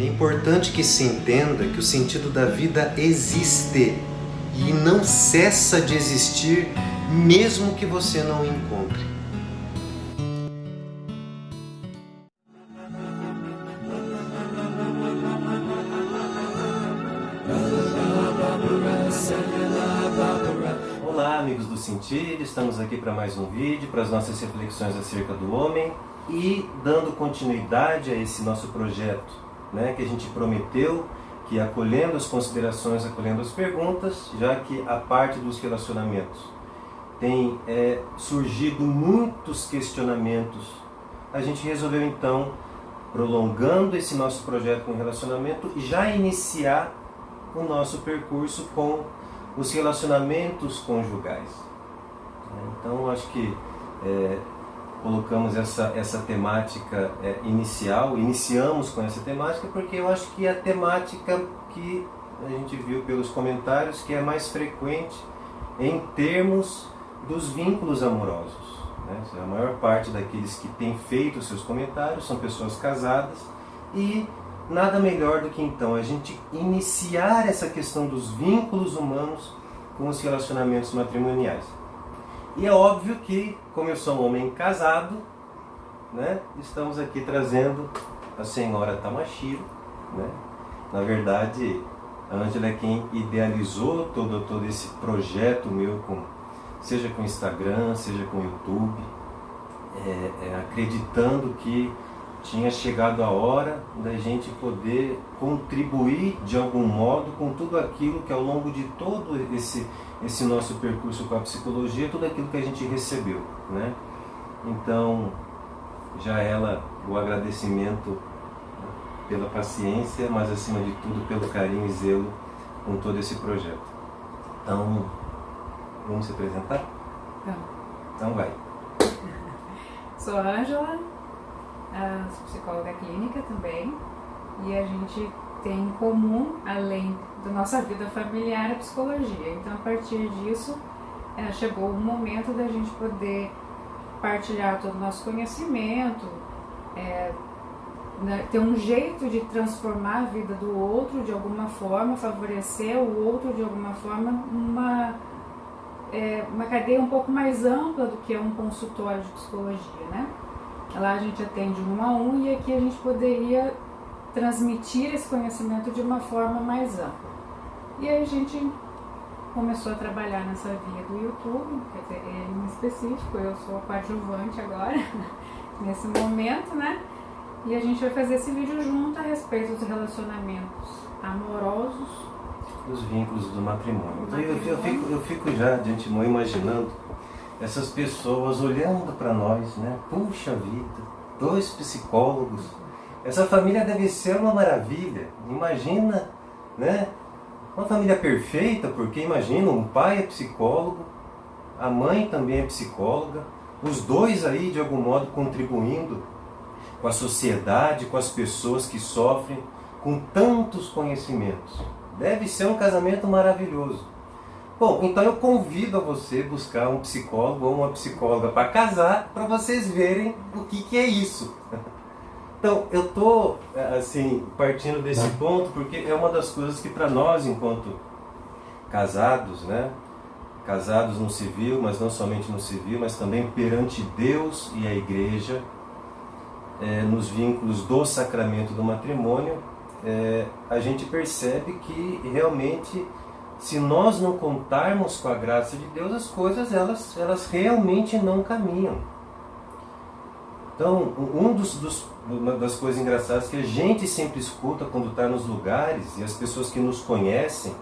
É importante que se entenda que o sentido da vida existe e não cessa de existir mesmo que você não o encontre. Olá, amigos do Sentir, estamos aqui para mais um vídeo, para as nossas reflexões acerca do homem e dando continuidade a esse nosso projeto, né, que a gente prometeu, que acolhendo as considerações, acolhendo as perguntas, já que a parte dos relacionamentos tem surgido muitos questionamentos, a gente resolveu então, prolongando esse nosso projeto com relacionamento, já iniciar o nosso percurso com os relacionamentos conjugais. Então, acho que colocamos essa temática inicial, iniciamos com essa temática, porque eu acho que é a temática que a gente viu pelos comentários que é mais frequente em termos dos vínculos amorosos, né? A maior parte daqueles que têm feito seus comentários são pessoas casadas e nada melhor do que então a gente iniciar essa questão dos vínculos humanos com os relacionamentos matrimoniais. E é óbvio que, como eu sou um homem casado, né, estamos aqui trazendo a senhora Tamashiro, né? Na verdade, a Ângela é quem idealizou todo esse projeto meu, seja com Instagram, seja com YouTube, acreditando que tinha chegado a hora da gente poder contribuir de algum modo com tudo aquilo que ao longo de todo esse nosso percurso com a psicologia, tudo aquilo que a gente recebeu, né? Então, já o agradecimento pela paciência, mas acima de tudo pelo carinho e zelo com todo esse projeto. Então, vamos se apresentar? Então vai. Sou a Ângela, sou psicóloga clínica também, e a gente tem em comum, além da nossa vida familiar, a psicologia. Então, a partir disso, chegou o momento da gente poder partilhar todo o nosso conhecimento, ter um jeito de transformar a vida do outro de alguma forma, favorecer o outro de alguma forma, uma cadeia um pouco mais ampla do que é um consultório de psicologia, né? Lá a gente atende 1 a 1 e aqui a gente poderia transmitir esse conhecimento de uma forma mais ampla. E aí a gente começou a trabalhar nessa via do YouTube, quer dizer, ele em específico, eu sou a coadjuvante agora, nesse momento, né? E a gente vai fazer esse vídeo junto a respeito dos relacionamentos amorosos. Os vínculos do matrimônio. Então, eu fico já de antemão imaginando essas pessoas olhando para nós, né? Puxa vida, 2 psicólogos. Essa família deve ser uma maravilha. Imagina, né? Uma família perfeita, porque imagina, um pai é psicólogo, a mãe também é psicóloga, os dois aí de algum modo contribuindo com a sociedade, com as pessoas que sofrem, com tantos conhecimentos. Deve ser um casamento maravilhoso. Bom, então eu convido a você buscar um psicólogo ou uma psicóloga para casar, para vocês verem o que é isso. Então, eu estou assim, partindo desse ponto porque é uma das coisas que para nós, enquanto casados, né? Casados no civil, mas não somente no civil, mas também perante Deus e a igreja, nos vínculos do sacramento do matrimônio, a gente percebe que realmente, se nós não contarmos com a graça de Deus, as coisas elas realmente não caminham. Então, uma das coisas engraçadas que a gente sempre escuta quando está nos lugares, e as pessoas que nos conhecem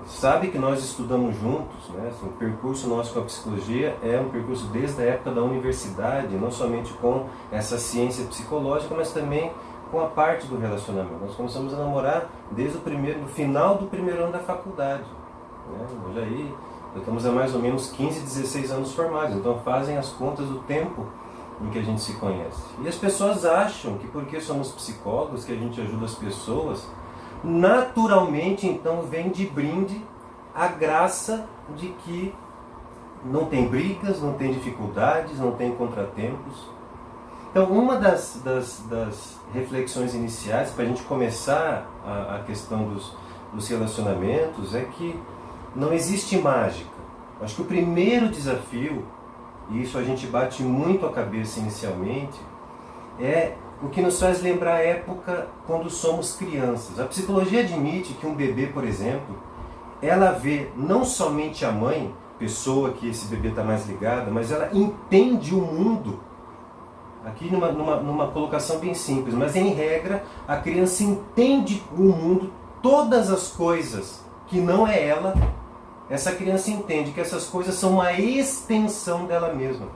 sabem que nós estudamos juntos, né? Assim, o percurso nosso com a psicologia é um percurso desde a época da universidade, não somente com essa ciência psicológica, mas também com a parte do relacionamento. Nós começamos a namorar desde o final do primeiro ano da faculdade, né? Hoje aí, estamos há mais ou menos 15, 16 anos formados, então fazem as contas do tempo em que a gente se conhece. E as pessoas acham que porque somos psicólogos, que a gente ajuda as pessoas, naturalmente então vem de brinde a graça de que não tem brigas, não tem dificuldades, não tem contratempos. Então, uma das reflexões iniciais para a gente começar a questão dos relacionamentos é que não existe mágica. Acho que o primeiro desafio, e isso a gente bate muito a cabeça inicialmente, é o que nos faz lembrar a época quando somos crianças. A psicologia admite que um bebê, por exemplo, ela vê não somente a mãe, pessoa que esse bebê está mais ligada, mas ela entende o mundo. Aqui numa colocação bem simples, mas em regra, a criança entende o mundo, todas as coisas que não é ela, essa criança entende que essas coisas são uma extensão dela mesma.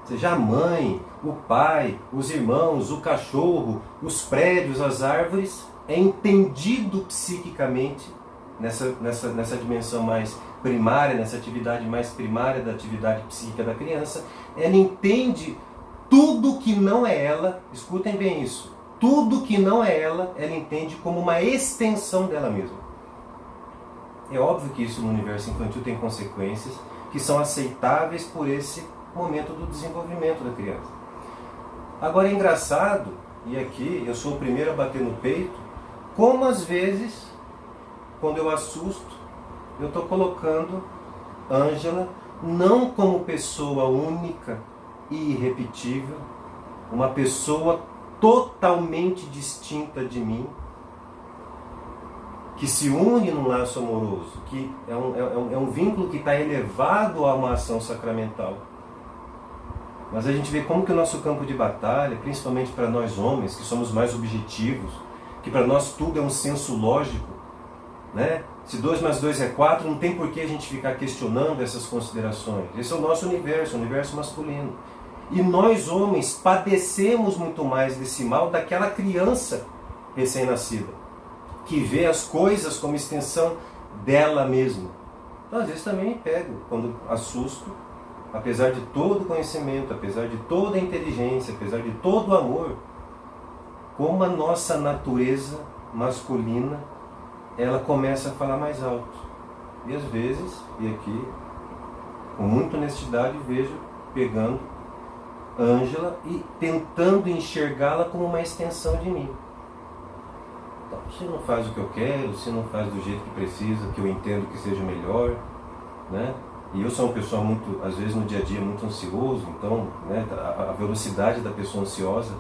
Ou seja, a mãe, o pai, os irmãos, o cachorro, os prédios, as árvores, é entendido psiquicamente nessa dimensão mais primária, nessa atividade mais primária da atividade psíquica da criança. Ela entende tudo que não é ela, escutem bem isso, tudo que não é ela entende como uma extensão dela mesma. É óbvio que isso no universo infantil tem consequências que são aceitáveis por esse momento do desenvolvimento da criança. Agora é engraçado, e aqui eu sou o primeiro a bater no peito, como às vezes, quando eu assusto, eu estou colocando Ângela não como pessoa única e irrepetível, uma pessoa totalmente distinta de mim, que se une num laço amoroso, que é um vínculo que está elevado a uma ação sacramental. Mas a gente vê como que o nosso campo de batalha, principalmente para nós homens, que somos mais objetivos, que para nós tudo é um senso lógico, né? Se 2 mais 2 é 4, não tem por que a gente ficar questionando essas considerações. Esse é o nosso universo, o universo masculino. E nós homens padecemos muito mais desse mal daquela criança recém-nascida, que vê as coisas como extensão dela mesma. Então às vezes também me pego, quando assusto, apesar de todo o conhecimento, apesar de toda a inteligência, apesar de todo o amor, como a nossa natureza masculina, ela começa a falar mais alto. E às vezes, e aqui, com muita honestidade, vejo pegando Ângela e tentando enxergá-la como uma extensão de mim. Então, se não faz o que eu quero, se não faz do jeito que precisa, que eu entendo que seja melhor, né? E eu sou uma pessoa muito, às vezes no dia a dia, muito ansioso, então, né, a velocidade da pessoa ansiosa,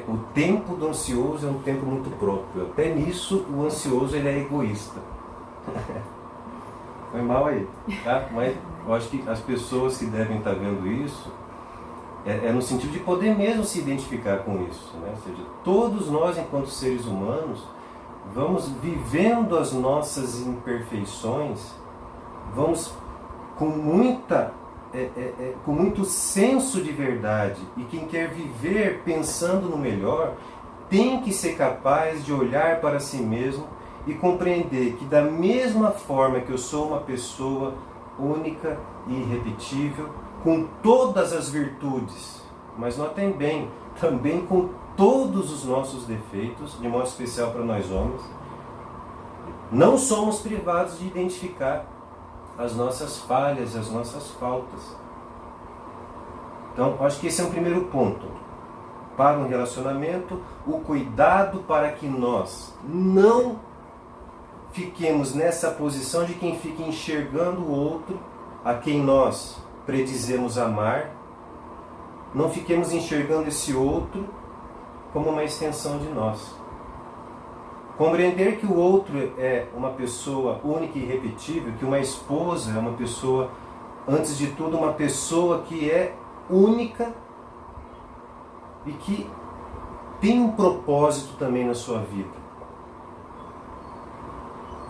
o tempo do ansioso é um tempo muito próprio. Até nisso, o ansioso ele é egoísta. Foi mal aí, tá? Mas eu acho que as pessoas que devem estar vendo isso, é no sentido de poder mesmo se identificar com isso, né? Ou seja, todos nós, enquanto seres humanos, vamos vivendo as nossas imperfeições, vamos com muito senso de verdade, e quem quer viver pensando no melhor tem que ser capaz de olhar para si mesmo e compreender que da mesma forma que eu sou uma pessoa única e irrepetível, com todas as virtudes, mas notem bem, também com todos os nossos defeitos, de modo especial para nós homens, não somos privados de identificar as nossas falhas, as nossas faltas. Então, acho que esse é o primeiro ponto. Para um relacionamento, o cuidado para que nós não fiquemos nessa posição de quem fica enxergando o outro, a quem nós predizemos amar, não fiquemos enxergando esse outro como uma extensão de nós. Compreender que o outro é uma pessoa única e irrepetível, que uma esposa é uma pessoa, antes de tudo, uma pessoa que é única e que tem um propósito também na sua vida.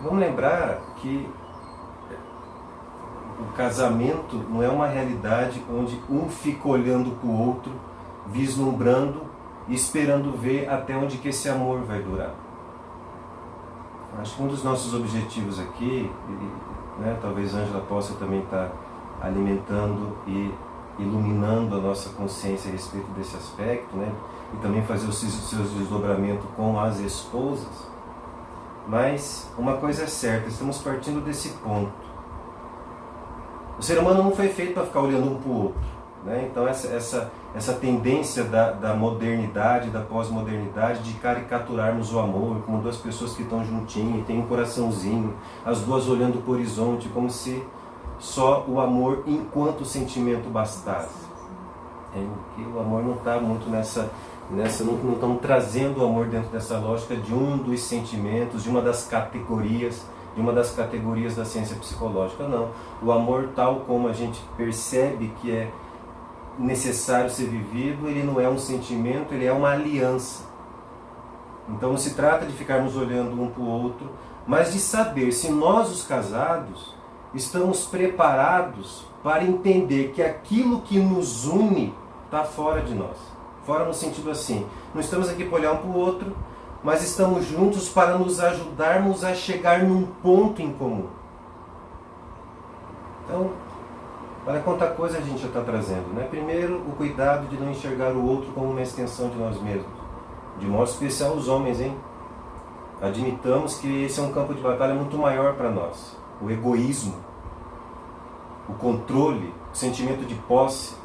Vamos lembrar que o casamento não é uma realidade onde um fica olhando para o outro, vislumbrando e esperando ver até onde que esse amor vai durar. Acho que um dos nossos objetivos aqui, né, talvez a Ângela possa também estar alimentando e iluminando a nossa consciência a respeito desse aspecto, né, e também fazer os seus desdobramentos com as esposas. Mas uma coisa é certa, estamos partindo desse ponto. O ser humano não foi feito para ficar olhando um para o outro, né? Então essa tendência da modernidade, da pós-modernidade, de caricaturarmos o amor como duas pessoas que estão juntinhas, tem um coraçãozinho, as duas olhando para o horizonte, como se só o amor enquanto sentimento bastasse. Que o amor não está muito nessa não estamos trazendo o amor dentro dessa lógica de um dos sentimentos, de uma das categorias da ciência psicológica, não. O amor, tal como a gente percebe que é necessário ser vivido, ele não é um sentimento, ele é uma aliança. Então não se trata de ficarmos olhando um para o outro, mas de saber se nós, os casados, estamos preparados para entender que aquilo que nos une está fora de nós. Fora no sentido assim, não estamos aqui para olhar um para o outro, mas estamos juntos para nos ajudarmos a chegar num ponto em comum. Então, olha quanta coisa a gente já está trazendo, né? Primeiro, o cuidado de não enxergar o outro como uma extensão de nós mesmos. De modo especial os homens, hein? Admitamos que esse é um campo de batalha muito maior para nós. O egoísmo, o controle, o sentimento de posse,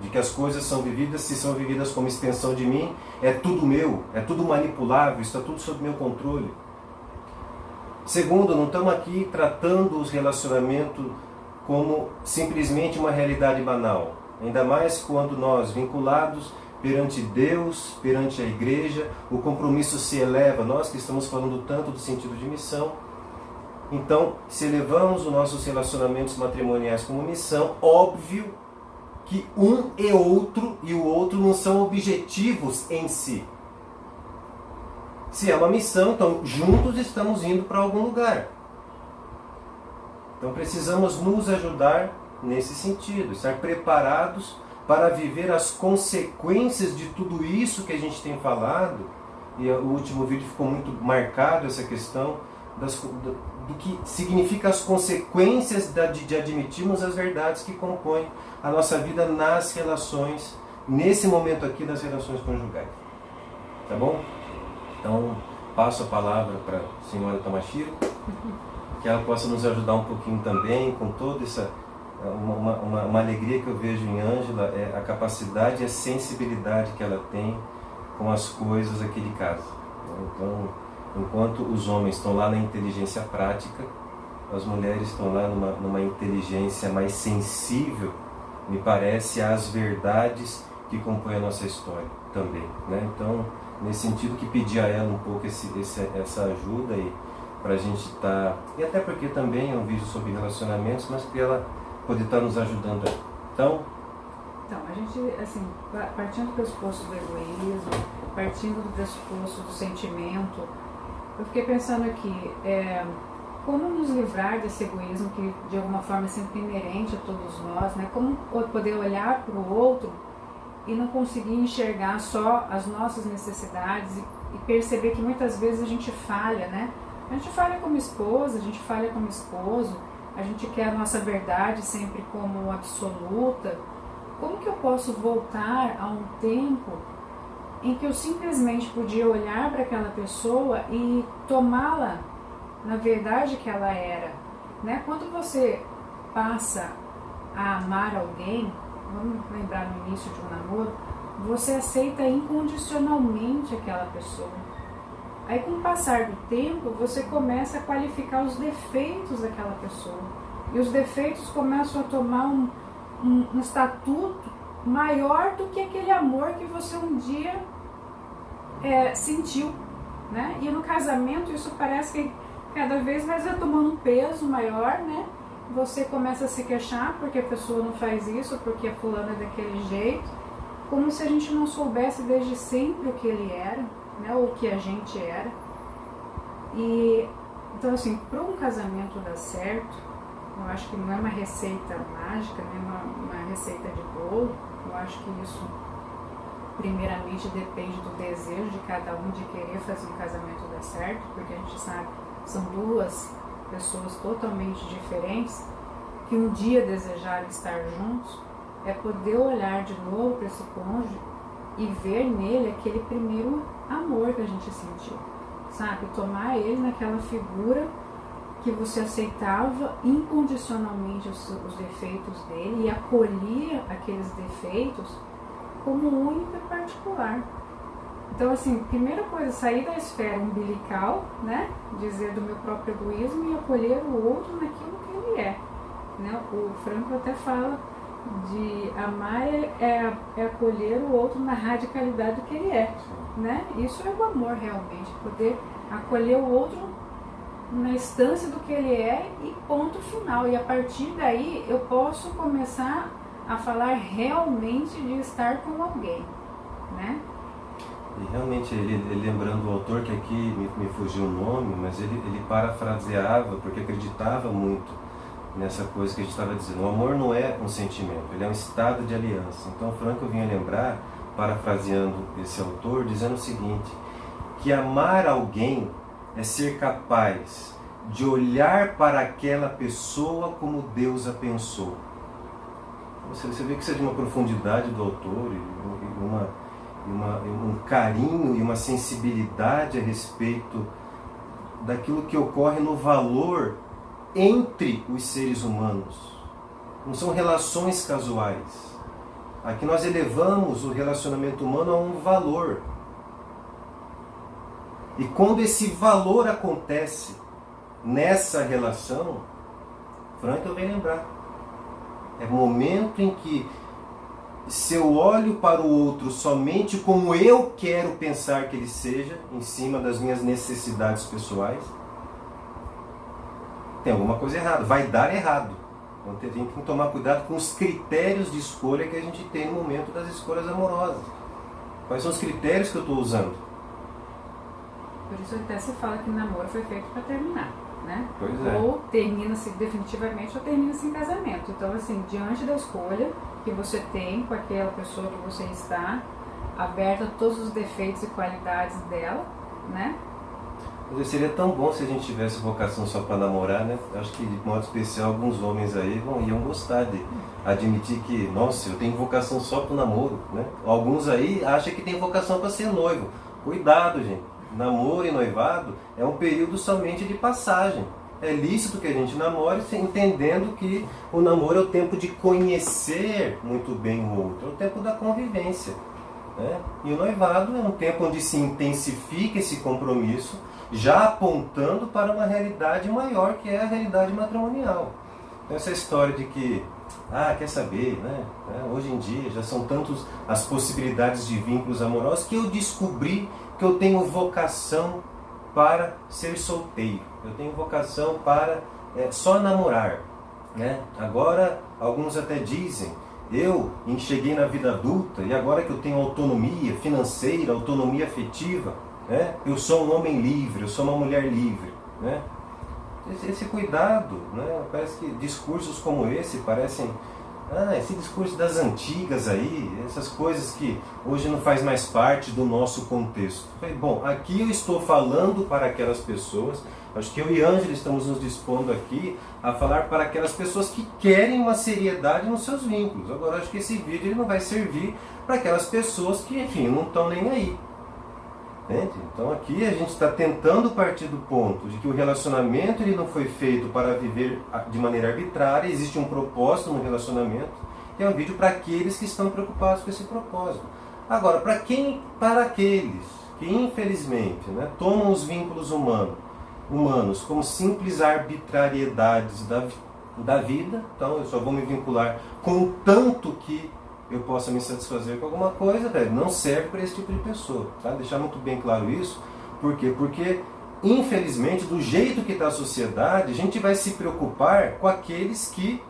de que as coisas são vividas, se são vividas como extensão de mim, é tudo meu, é tudo manipulável, está tudo sob meu controle. Segundo, não estamos aqui tratando os relacionamentos como simplesmente uma realidade banal. Ainda mais quando nós, vinculados perante Deus, perante a igreja, o compromisso se eleva, nós que estamos falando tanto do sentido de missão. Então, se elevamos os nossos relacionamentos matrimoniais como missão, óbvio que um e o outro não são objetivos em si. Se é uma missão, então juntos estamos indo para algum lugar. Então precisamos nos ajudar nesse sentido, estar preparados para viver as consequências de tudo isso que a gente tem falado. E o último vídeo ficou muito marcado essa questão do que significa as consequências de admitirmos as verdades que compõem a nossa vida nas relações, nesse momento aqui das relações conjugais. Tá bom? Então, passo a palavra para a senhora Tamashiro, que ela possa nos ajudar um pouquinho também com toda essa uma alegria que eu vejo em Ângela, é a capacidade e a sensibilidade que ela tem com as coisas aqui de casa. Então, enquanto os homens estão lá na inteligência prática, as mulheres estão lá numa inteligência mais sensível, me parece, às verdades que compõem a nossa história também, né? Então, nesse sentido que pedir a ela um pouco essa ajuda aí, para a gente estar... E até porque também é um vídeo sobre relacionamentos, mas que ela poder estar nos ajudando aí. Então, a gente, assim, partindo do pressuposto do egoísmo, partindo do pressuposto do sentimento, eu fiquei pensando aqui, como nos livrar desse egoísmo que de alguma forma é sempre inerente a todos nós, né? Como poder olhar para o outro e não conseguir enxergar só as nossas necessidades e perceber que muitas vezes a gente falha, né? A gente falha como esposa, a gente falha como esposo, a gente quer a nossa verdade sempre como absoluta. Como que eu posso voltar a um tempo em que eu simplesmente podia olhar para aquela pessoa e tomá-la na verdade que ela era, né? Quando você passa a amar alguém, vamos lembrar no início de um namoro, você aceita incondicionalmente aquela pessoa. Aí com o passar do tempo, você começa a qualificar os defeitos daquela pessoa. E os defeitos começam a tomar um estatuto maior do que aquele amor que você um dia sentiu, né? E no casamento isso parece que cada vez mais vai tomando um peso maior, né? Você começa a se queixar porque a pessoa não faz isso, porque a fulana é daquele jeito, como se a gente não soubesse desde sempre o que ele era, né? Ou o que a gente era. E então, assim, para um casamento dar certo, eu acho que não é uma receita mágica, nem uma receita de bolo. Eu acho que isso primeiramente depende do desejo de cada um de querer fazer um casamento dar certo, porque a gente sabe que são duas pessoas totalmente diferentes que um dia desejaram estar juntos, é poder olhar de novo para esse cônjuge e ver nele aquele primeiro amor que a gente sentiu, sabe? Tomar ele naquela figura que você aceitava incondicionalmente os defeitos dele e acolhia aqueles defeitos como único e particular. Então, assim, primeira coisa, sair da esfera umbilical, né? Dizer do meu próprio egoísmo e acolher o outro naquilo que ele é. Né? O Franco até fala de amar é acolher o outro na radicalidade do que ele é. Né? Isso é o amor realmente, poder acolher o outro na instância do que ele é e ponto final. E a partir daí eu posso começar a falar realmente de estar com alguém. Né? E realmente, ele lembrando o autor, que aqui me fugiu o nome, mas ele parafraseava, porque acreditava muito nessa coisa que a gente estava dizendo. O amor não é um sentimento, ele é um estado de aliança. Então, Franco vinha lembrar, parafraseando esse autor, dizendo o seguinte, que amar alguém é ser capaz de olhar para aquela pessoa como Deus a pensou. Você vê que isso é de uma profundidade do autor, um carinho e uma sensibilidade a respeito daquilo que ocorre no valor entre os seres humanos. Não são relações casuais. Aqui nós elevamos o relacionamento humano a um valor. E quando esse valor acontece nessa relação, Franco vem lembrar, é momento em que, se eu olho para o outro somente como eu quero pensar que ele seja, em cima das minhas necessidades pessoais, tem alguma coisa errada, vai dar errado. Então a gente tem que tomar cuidado com os critérios de escolha que a gente tem no momento das escolhas amorosas. Quais são os critérios que eu estou usando? Por isso até se fala que namoro foi feito para terminar, né? Pois é. Ou termina-se definitivamente ou termina-se em casamento. Então, assim, diante da escolha que você tem com aquela pessoa que você está, aberta a todos os defeitos e qualidades dela, né? Mas seria tão bom se a gente tivesse vocação só para namorar, né? Acho que, de modo especial, alguns homens aí iam gostar de admitir que, nossa, eu tenho vocação só para o namoro, né? Alguns aí acham que tem vocação para ser noivo. Cuidado, gente. Namoro e noivado é um período somente de passagem. É lícito que a gente namore, entendendo que o namoro é o tempo de conhecer muito bem o outro, é o tempo da convivência. Né? E o noivado é um tempo onde se intensifica esse compromisso, já apontando para uma realidade maior, que é a realidade matrimonial. Então, essa história de que, quer saber, né? Hoje em dia já são tantas as possibilidades de vínculos amorosos que eu descobri que eu tenho vocação para ser solteiro, eu tenho vocação para só namorar. Né? Agora, alguns até dizem, eu cheguei na vida adulta e agora que eu tenho autonomia financeira, autonomia afetiva, né? Eu sou um homem livre, eu sou uma mulher livre. Né? Esse cuidado, né? Parece que discursos como esse parecem... esse discurso das antigas aí, essas coisas que hoje não faz mais parte do nosso contexto. Bom, aqui eu estou falando para aquelas pessoas, acho que eu e Ângela estamos nos dispondo aqui a falar para aquelas pessoas que querem uma seriedade nos seus vínculos. Agora, acho que esse vídeo ele não vai servir para aquelas pessoas que, enfim, não estão nem aí. Entende? Então aqui a gente está tentando partir do ponto de que o relacionamento ele não foi feito para viver de maneira arbitrária, existe um propósito no relacionamento, que é um vídeo para aqueles que estão preocupados com esse propósito. Agora, para aqueles que infelizmente, né, tomam os vínculos humanos como simples arbitrariedades da vida, então eu só vou me vincular com tanto que eu possa me satisfazer com alguma coisa, não serve para esse tipo de pessoa. Tá? Deixar muito bem claro isso. Por quê? Porque, infelizmente, do jeito que está a sociedade, a gente vai se preocupar com aqueles que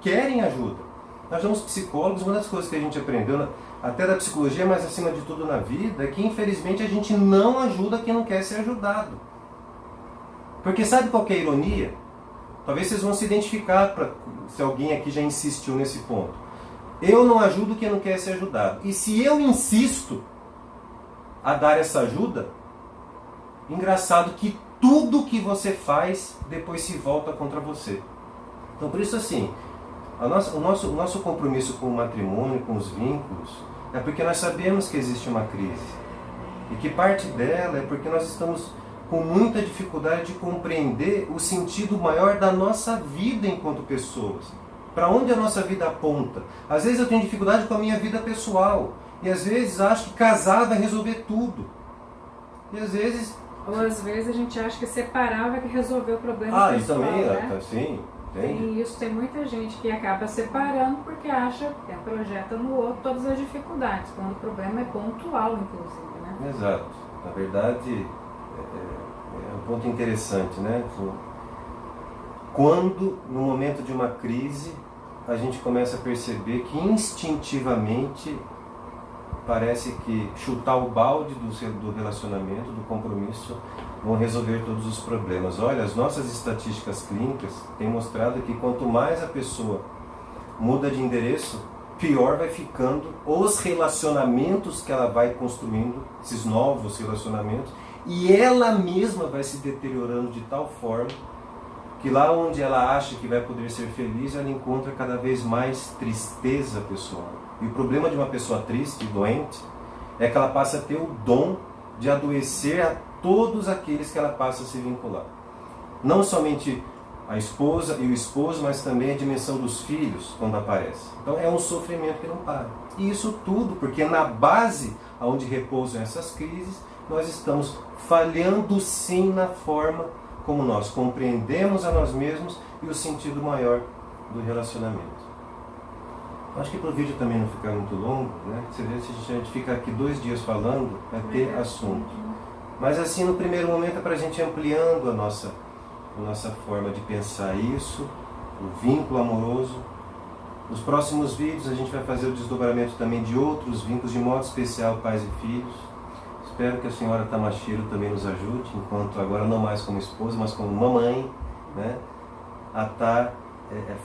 querem ajuda. Nós somos psicólogos, uma das coisas que a gente aprendeu, até da psicologia, mas acima de tudo na vida, é que, infelizmente, a gente não ajuda quem não quer ser ajudado. Porque sabe qual que é a ironia? Talvez vocês vão se identificar se alguém aqui já insistiu nesse ponto. Eu não ajudo quem não quer ser ajudado. E se eu insisto a dar essa ajuda, engraçado que tudo que você faz depois se volta contra você. Então, por isso assim, o nosso compromisso com o matrimônio, com os vínculos, é porque nós sabemos que existe uma crise. E que parte dela é porque nós estamos com muita dificuldade de compreender o sentido maior da nossa vida enquanto pessoas. Para onde a nossa vida aponta? Às vezes eu tenho dificuldade com a minha vida pessoal. E às vezes acho que casar vai resolver tudo. E às vezes... Ou às vezes a gente acha que separar vai resolver o problema pessoal, isso também, né? Sim. Tem isso, tem muita gente que acaba separando porque acha que projeta no outro todas as dificuldades, quando o problema é pontual, inclusive, né? Exato. Na verdade, é um ponto interessante, né? Quando, no momento de uma crise, a gente começa a perceber que instintivamente parece que chutar o balde do relacionamento, do compromisso, vão resolver todos os problemas. Olha, as nossas estatísticas clínicas têm mostrado que quanto mais a pessoa muda de endereço, pior vai ficando os relacionamentos que ela vai construindo, esses novos relacionamentos, e ela mesma vai se deteriorando de tal forma que lá onde ela acha que vai poder ser feliz, ela encontra cada vez mais tristeza pessoal. E o problema de uma pessoa triste, doente, é que ela passa a ter o dom de adoecer a todos aqueles que ela passa a se vincular. Não somente a esposa e o esposo, mas também a dimensão dos filhos, quando aparece. Então é um sofrimento que não para. E isso tudo porque na base onde repousam essas crises, nós estamos falhando sim na forma como nós compreendemos a nós mesmos e o sentido maior do relacionamento. Acho que para o vídeo também não ficar muito longo, né? Você vê, se a gente ficar aqui 2 dias falando, vai ter assunto. Mas assim, no primeiro momento é para a gente ampliando a nossa forma de pensar isso, o vínculo amoroso. Nos próximos vídeos a gente vai fazer o desdobramento também de outros vínculos, de modo especial pais e filhos. Espero que a senhora Tamashiro também nos ajude, enquanto agora não mais como esposa, mas como mamãe, né? A estar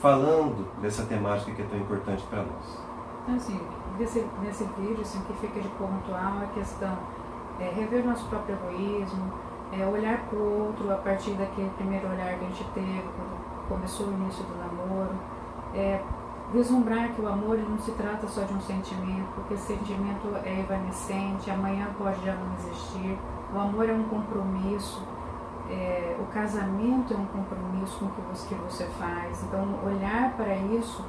falando dessa temática que é tão importante para nós. Então, assim, nesse vídeo, assim, o que fica de pontual é a questão rever nosso próprio egoísmo, olhar para o outro a partir daquele primeiro olhar que a gente teve quando começou o início do namoro, vislumbrar que o amor ele não se trata só de um sentimento, porque esse sentimento é evanescente, amanhã pode já não existir. O amor é um compromisso, o casamento é um compromisso com o que você faz. Então, olhar para isso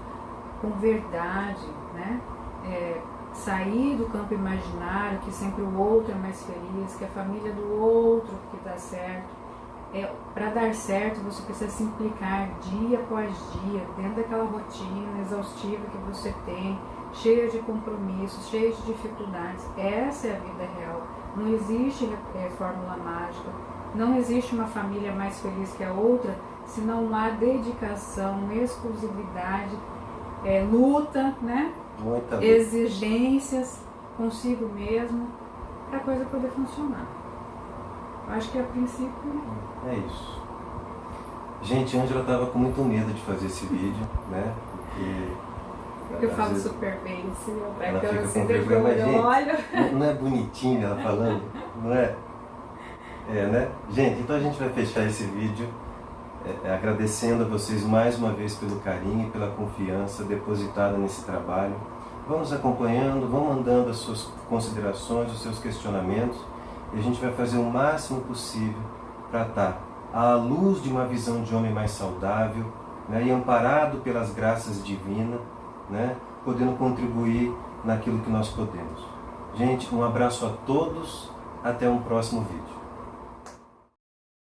com verdade, né? Sair do campo imaginário, que sempre o outro é mais feliz, que a família do outro que dá certo. Para dar certo, você precisa se implicar dia após dia, dentro daquela rotina exaustiva que você tem, cheia de compromissos, cheia de dificuldades. Essa é a vida real. Não existe fórmula mágica, não existe uma família mais feliz que a outra, se não há dedicação, exclusividade, luta, né? Exigências consigo mesmo, para a coisa poder funcionar. Acho que a princípio é isso. Gente, a Ângela estava com muito medo de fazer esse vídeo, né? Porque eu falo super bem, assim, ela fica com vergonha, mas gente, não é bonitinho ela falando, não é? Né? Gente, então a gente vai fechar esse vídeo agradecendo a vocês mais uma vez pelo carinho e pela confiança depositada nesse trabalho. Vamos acompanhando, vão mandando as suas considerações, os seus questionamentos, e a gente vai fazer o máximo possível para estar à luz de uma visão de homem mais saudável, né, e amparado pelas graças divinas, né, podendo contribuir naquilo que nós podemos. Gente, um abraço a todos, até um próximo vídeo.